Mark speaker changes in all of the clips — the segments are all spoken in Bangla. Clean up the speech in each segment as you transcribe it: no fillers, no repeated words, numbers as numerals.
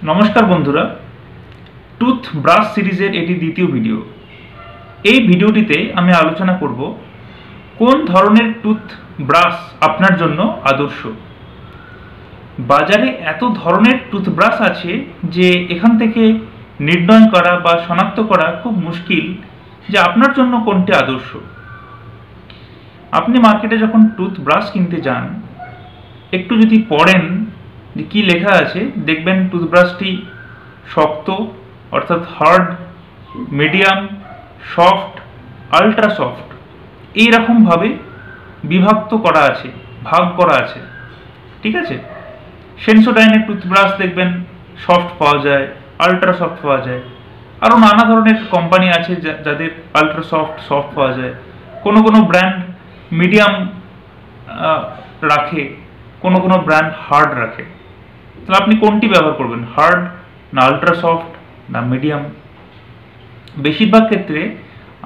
Speaker 1: নমস্কার বন্ধুরা, টুথ ব্রাশ সিরিজের এটি দ্বিতীয় ভিডিও। এই ভিডিওটিতে আমি আলোচনা করব কোন ধরনের টুথ ব্রাশ আপনার জন্য আদর্শ। বাজারে এত ধরনের টুথব্রাশ আছে যে এখান থেকে নির্ণয় করা বা শনাক্ত করা খুব মুশকিল যে আপনার জন্য কোনটি আদর্শ। আপনি মার্কেটে যখন টুথব্রাশ কিনতে যান, একটু যদি পড়েন যে কী লেখা আছে, দেখবেন টুথব্রাশটি শক্ত অর্থাৎ hard, medium, soft, ultra soft এইরকমভাবে বিভক্ত করা আছে, ভাগ করা আছে। ঠিক আছে, সেন্সোডাইনের টুথব্রাশ দেখবেন সফট পাওয়া যায়, আলট্রা সফট পাওয়া যায়, আরও নানা ধরনের কোম্পানি আছে যাদের আলট্রা সফট পাওয়া যায়। কোনো ব্র্যান্ড মিডিয়াম রাখে, কোনো ব্র্যান্ড হার্ড রাখে। তাহলে আপনি কোনটি ব্যবহার করবেন, হার্ড না আলট্রা সফট না মিডিয়াম? বেশিরভাগ ক্ষেত্রে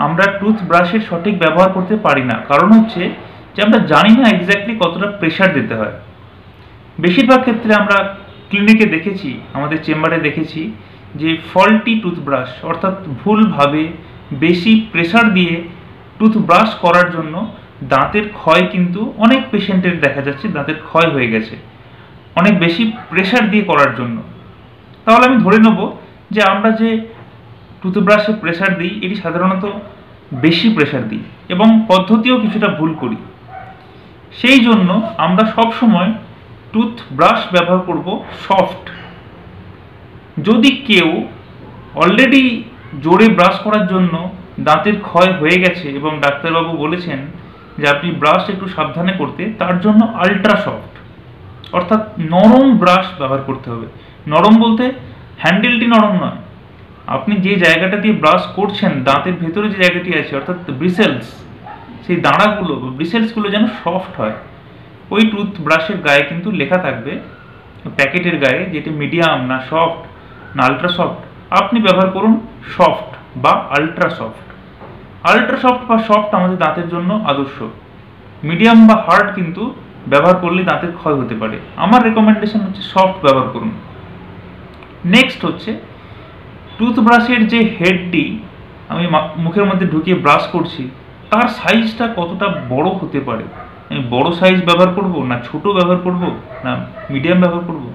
Speaker 1: আমরা টুথব্রাশের সঠিক ব্যবহার করতে পারি না, কারণ হচ্ছে যে আমরা জানি না এক্স্যাক্টলি কতটা প্রেশার দিতে হয়। বেশিরভাগ ক্ষেত্রে আমরা ক্লিনিকে দেখেছি, আমাদের চেম্বারে দেখেছি যে ফল্টি টুথব্রাশ অর্থাৎ ভুলভাবে বেশি প্রেশার দিয়ে টুথব্রাশ করার জন্য দাঁতের ক্ষয় কিন্তু অনেক পেশেন্টের দেখা যাচ্ছে দাঁতের ক্ষয় হয়ে গেছে অনেক বেশি প্রেশার দিয়ে করার জন্য। তাহলে আমি ধরে নেব যে আমরা যে টুথব্রাশে প্রেশার দিই এটি সাধারণত বেশি প্রেশার দিই এবং পদ্ধতিও কিছুটা ভুল করি। সেই জন্য আমরা সব সময় টুথব্রাশ ব্যবহার করব সফট। যদি কেউ অলরেডি জোরে ব্রাশ করার জন্য দাঁতের ক্ষয় হয়ে গেছে এবং ডাক্তারবাবু বলেছেন যে আপনি ব্রাশ একটু সাবধানে করতে, তার জন্য আলট্রা সফট অর্থাৎ নরম ব্রাশ ব্যবহার করতে হবে। নরম বলতে হ্যান্ডেলটি নরম নয়, আপনি যে জায়গাটা দিয়ে ব্রাশ করছেন দাঁতের ভেতরে যে জায়গাটি আছে অর্থাৎ ব্রিসেলস, সেই দাঁড়াগুলো ব্রিসেলসগুলো যেন সফট হয়। ওই টুথব্রাশের গায়ে কিন্তু লেখা থাকবে, প্যাকেটের গায়ে, যেটি মিডিয়াম না সফট না আলট্রা সফট। আপনি ব্যবহার করুন সফট বা আলট্রা সফট। আলট্রা সফট বা সফট আমাদের দাঁতের জন্য আদর্শ। মিডিয়াম বা হার্ড কিন্তু ব্যবহার করলে দাঁতের ক্ষয় হতে পারে। আমার রেকমেন্ডেশন হচ্ছে সফট ব্যবহার করুন। নেক্সট হচ্ছে টুথব্রাশের যে হেডটি আমি মুখের মধ্যে ঢুকিয়ে ব্রাশ করছি, তার সাইজটা কতটা বড় হতে পারে। আমি বড় সাইজ ব্যবহার করব না ছোট ব্যবহার করব না মিডিয়াম ব্যবহার করব,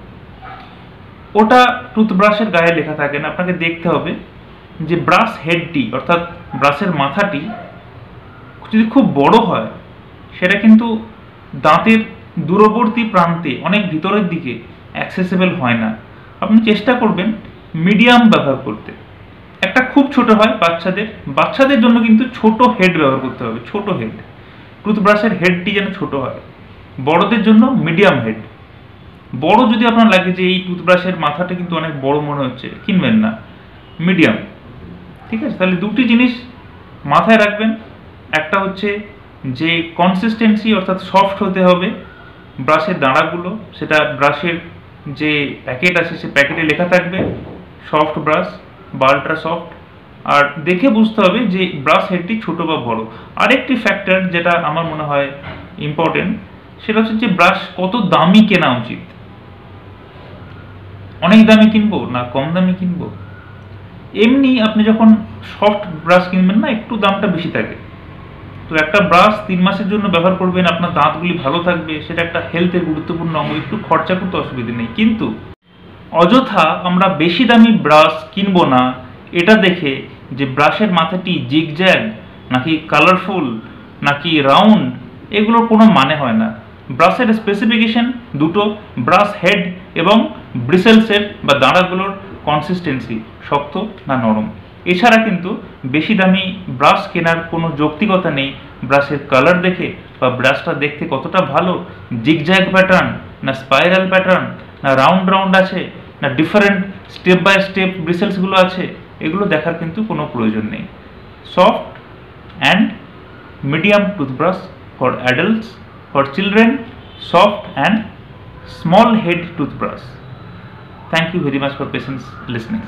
Speaker 1: ওটা টুথব্রাশের গায়ে লেখা থাকে না। আপনাকে দেখতে হবে যে ব্রাশ হেডটি অর্থাৎ ব্রাশের মাথাটি যদি খুব বড় হয়, সেটা কিন্তু দাঁতের দূরবর্তী প্রান্তে অনেক ভিতরের দিকে অ্যাক্সেসেবল হয় না। আপনি চেষ্টা করবেন মিডিয়াম ব্যবহার করতে। একটা খুব ছোট হয় বাচ্চাদের জন্য কিন্তু ছোট হেড ব্যবহার করতে হবে, ছোট হেড। টুথব্রাশের হেডটি যেন ছোট হয়। বড়দের জন্য মিডিয়াম হেড। বড় যদি আপনার লাগে যে এই টুথব্রাশের মাথাটা কিন্তু অনেক বড় মনে হচ্ছে, কিনবেন না, মিডিয়াম। ঠিক আছে, তাহলে দুটি জিনিস মাথায় রাখবেন। একটা হচ্ছে যে কনসিস্টেন্সি অর্থাৎ সফট হতে হবে ব্রাশের দাঁড়াগুলো, সেটা ব্রাশের যে প্যাকেট আছে সে প্যাকেটে লেখা থাকবে সফট ব্রাশ বা আলট্রা সফট। আর দেখে বুঝতে হবে যে ব্রাশ হেডটি ছোট বা বড়। আরেকটি ফ্যাক্টর যেটা আমার মনে হয় ইম্পর্টেন্ট, সেটা হচ্ছে যে ব্রাশ কত দামি কেনা উচিত। অনেক দামি কিনবো না কম দামি কিনবো? এমনি আপনি যখন সফট ব্রাশ কিনবেন না, একটু দামটা বেশি থাকে। তো একটা ব্রাশ 3 মাসের জন্য ব্যবহার করবেন, আপনার দাঁতগুলি ভালো থাকবে, সেটা একটা হেলথের গুরুত্বপূর্ণ অঙ্গ, একটু খরচা করতে অসুবিধে নেই। কিন্তু অযথা আমরা বেশি দামি ব্রাশ কিনবো না এটা দেখে যে ব্রাশের মাথাটি জিগজ্যাগ নাকি কালারফুল নাকি রাউন্ড, এগুলোর কোনো মানে হয় না। ব্রাশের স্পেসিফিকেশন দুটো, ব্রাশ হেড এবং ব্রিসেলসের বা দাঁড়াগুলোর কনসিস্টেন্সি, শক্ত না নরম। এছাড়া কিন্তু বেশি দামি ব্রাশ কেনার কোনো যৌক্তিকতা নেই ব্রাশের কালার দেখে বা ব্রাশটা দেখতে কতটা ভালো, জিগজ্যাগ প্যাটার্ন না স্পাইরাল প্যাটার্ন না রাউন্ড আছে না ডিফারেন্ট স্টেপ বাই স্টেপ ব্রিসেলসগুলো আছে, এগুলো দেখার কিন্তু কোনো প্রয়োজন নেই। Soft and medium toothbrush for adults, for children, soft and small head toothbrush. Thank you very much for patience listening.